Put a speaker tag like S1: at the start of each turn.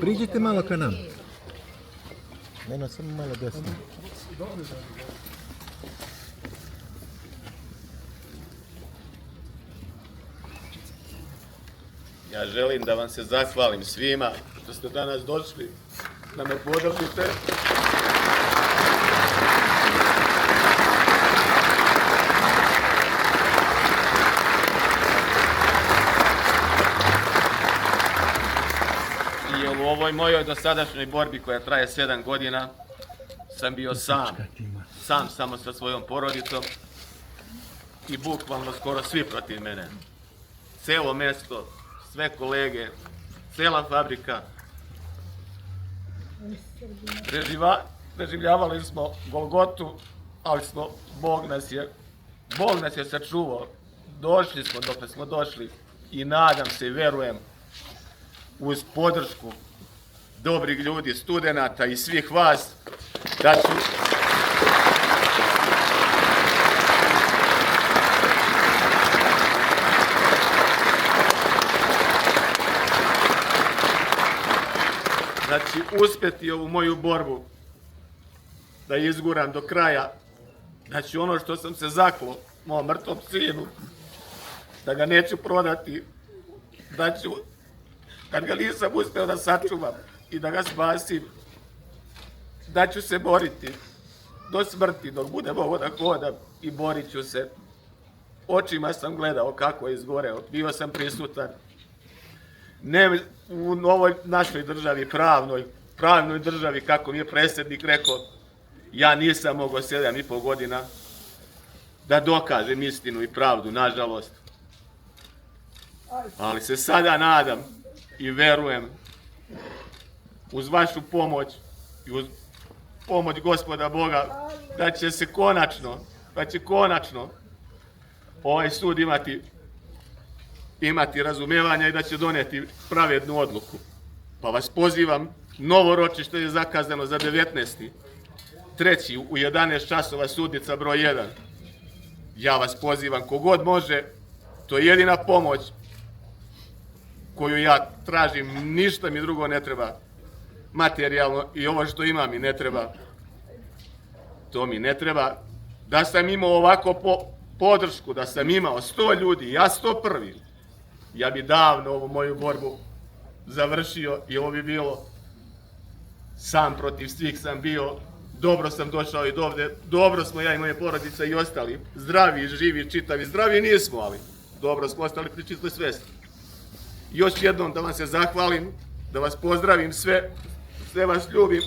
S1: Priđite malo ka nam. Neno, samo malo desno.
S2: Ja želim da vam se zahvalim svima što ste danas došli da me podržite. I u ovoj mojoj dosadašnjoj borbi koja traje 7 godina sam bio sam samo sa svojom porodicom i bukvalno skoro svi protiv mene. Celo mesto, sve kolege, cela fabrika. Preživljavali smo Golgotu, ali Bog nas je sačuvao. Došli smo dokle smo došli i nadam se i verujem uz podršku dobrih ljudi, studenata i svih vas da ću uspjeti ovu moju borbu da izguram do kraja, da ću ono što sam se zaklo mom mrtvom sinu, da ga neću prodati, da ću, kad ga nisam uspio da sačuvam i da ga spasim, da ću se boriti do smrti, dok budem ovo da hodam i borit ću se. Očima sam gledao kako je izgoreo, bio sam prisutan. Ne u ovoj našoj državi, pravnoj državi, kako mi je predsjednik rekao, ja nisam mogao 7,5 godina da dokažem istinu i pravdu, nažalost. Ali se sada nadam i verujem uz vašu pomoć i uz pomoć Gospoda Boga da će se konačno ovaj sud imati razumevanja i da će doneti pravednu odluku. Pa vas pozivam, novo ročište je zakazano za 19.3. u 11 časova, sudnica broj 1. Ja vas pozivam, kogod može, to je jedina pomoć koju ja tražim, ništa mi drugo ne treba, materijalno i ovo što imam mi ne treba, to mi ne treba. Da sam imao ovako podršku, da sam imao 100 ljudi, ja 101. Ja bi davno ovu moju borbu završio i ovo bi bilo sam protiv svih sam bio, dobro sam došao i dovde, dobro smo ja i moje porodice i ostali, zdravi, živi, čitavi, zdravi nismo, ali dobro smo ostali pri čistoj svesti. Još jednom da vam se zahvalim, da vas pozdravim sve vas ljubim.